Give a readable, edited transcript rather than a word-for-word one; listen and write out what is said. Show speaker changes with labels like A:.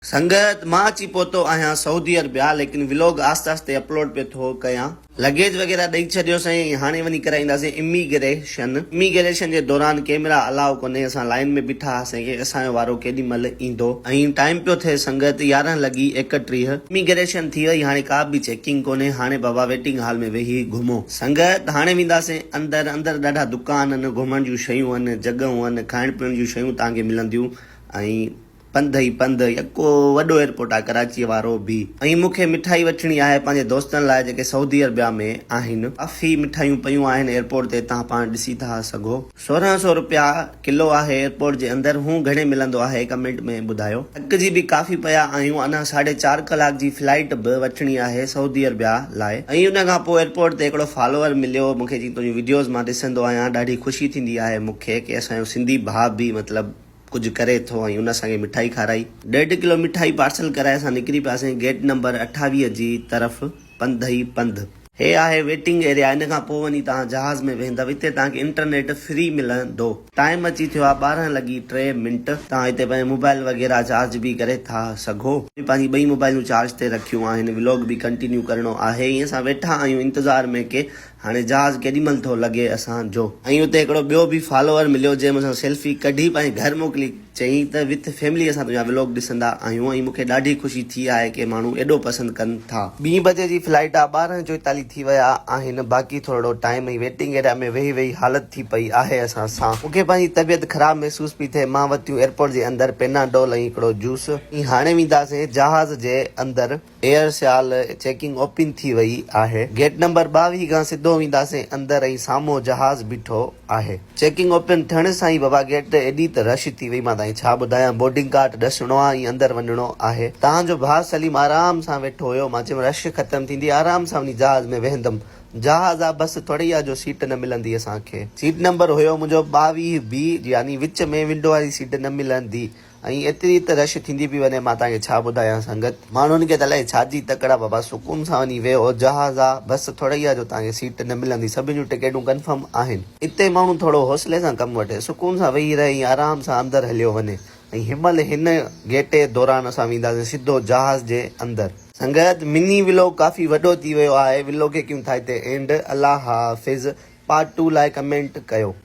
A: संगत मां अची पहुतो आहियां सऊदी अरबिया, लेकिन व्लॉग आस्ते आस्ते अपलोड पे थो कयां। लगेज वग़ैरह ॾेई छॾियो साईं, हाणे वञी कराईंदासीं इमिग्रेशन जे दौरान कैमरा अलाउ कोन्हे। असां लाइन में बीठा हुआसीं कि असांजो वारो केॾी महिल ईंदो, ऐं टाइम पियो थिए संगत 11 लॻी 31। इमिग्रेशन थी वई, हाणे का बि चेकिंग कोन्हे। हाणे बाबा वेटिंग हॉल में वेही घुमो संगत। हाणे वेंदासीं अंदर ॾाढा दुकान आहिनि, घुमण जूं शयूं आहिनि, जॻहियूं आहिनि, खाइण पीअण जूं शयूं तव्हांखे मिलंदियूं। ऐं पंध ई पंध यको वॾो एयरपोर्ट आहे कराची वारो बि। ऐं मूंखे मिठाई वठणी आहे पंहिंजे दोस्तनि लाइ जेके सऊदी अरबिया में आहिनि। काफ़ी मिठाइयूं पयूं आहिनि एयरपोर्ट ते, तव्हां पाण ॾिसी था सघो। 1600 रुपया किलो आहे एयरपोर्ट जे अंदरि। हू घणे मिलंदो आहे कमेंट में ॿुधायो। थकिजी बि काफ़ी पिया आहियूं। अञा 4.5 कलाक जी फ्लाइट बि वठणी आहे सऊदी अरबिया लाइ। ऐं उन खां पोइ एयरपोर्ट ते हिकिड़ो फॉलोअर मिलियो मूंखे, जी तुंहिंजी वीडियोज़ मां ॾिसंदो आहियां। ॾाढी ख़ुशी थींदी आहे मूंखे कि असांजो सिंधी भाउ बि मतिलबु कुछ करे थो। ऐं उन असांखे मिठाई खाराई। 1.5 किलो मिठाई पार्सल कराए असां निकिरी पियासीं गेट नंबर 28 जी तरफ़। पंध ई पंध हे आहे वेटिंग एरिया। इन खां पोइ वञी तव्हां जहाज़ में वेंदव। हिते तव्हांखे इंटरनेट फ्री मिलंदो। टाइम अची थियो आहे 12:03। तव्हां हिते पंहिंजो मोबाइल वग़ैरह चार्ज बि करे था सघो। पंहिंजी 2 मोबाइलूं चार्ज ते रखियूं आहिनि। व्लॉग बि कंटिन्यू करणो आहे। ईअं असां वेठा आहियूं इंतज़ार में कि हाणे जहाज़ केॾी महिल थो लॻे असांजो। ऐं उते हिकिड़ो ॿियो बि फॉलोअर मिलियो जंहिं मूंसां सेल्फी कढी पंहिंजे घर मोकिली। चई त विथ फैमिली असां तुंहिंजा व्लॉग ॾिसंदा आहियूं। ऐं मूंखे ॾाढी ख़ुशी थी आहे कि माण्हू एॾो पसंदि कनि था। 2 बजे जी फ्लाइट आहे, 12:44 थी विया आहिनि। बाक़ी थोरो टाइम। ऐं वेटिंग एरिया में वेही हालत थी पई आहे असां सां। मूंखे पंहिंजी तबियत ख़राब महसूस पई थिए। मां वरितियूं एयरपोर्ट जे अंदरि पेनाडोल ऐं हिकिड़ो जूस। ऐं हाणे वेंदासीं जहाज़ जे अंदरि। एयर साल चेकिंग ओपन थी वई आहे। गेट नंबर 22 खां सिधो वेंदासीं अंदरि ऐं साम्हूं जहाज़ बीठो आहे। चेकिंग ओपन थियण सां ई बाबा गेट एॾी त रश थी वई, मां तव्हांखे छा ॿुधायां। बोर्डिंग कार्ड ॾसणो आहे ऐं अंदरि वञणो आहे। तव्हांजो भाउ सलीम आराम सां वेठो हुयो। मां चयो रश ख़तम थींदी आराम सां वञी जहाज़ में वेहंदमि। जहाज़ आहे बस, थोरी आहे जो सीट न मिलंदी असांखे। सीट नंबर हुयो मुंहिंजो 22 बी, यानी विच में विंडो वारी सीट न मिलंदी। ऐं एतिरी त रश थींदी पई वञे, मां तव्हांखे छा ॿुधायां संगत। माण्हुनि खे त अलाए छाजी तकड़ा बाबा, सुकून सां वञी वेहो। जहाज़ आहे बस, थोरी आहे जो तव्हांखे सीट न मिलंदी। सभिनि जूं टिकेटूं कंफर्म आहिनि। हिते माण्हू थोरो हौसले सां कमु वठे, सुकून सां वेही रहे, आराम सां अंदरि हलियो वञे। ऐं हिन गेट जे दौरान असां वेंदासीं सिधो जहाज़ जे अंदरि। संगत मिनी व्लॉग काफ़ी वॾो थी वियो आहे। व्लॉग खे क्यों था हिते एंड। अल्लाह हाफ़िज़। पार्ट 2 लाइ कमेंट कयो।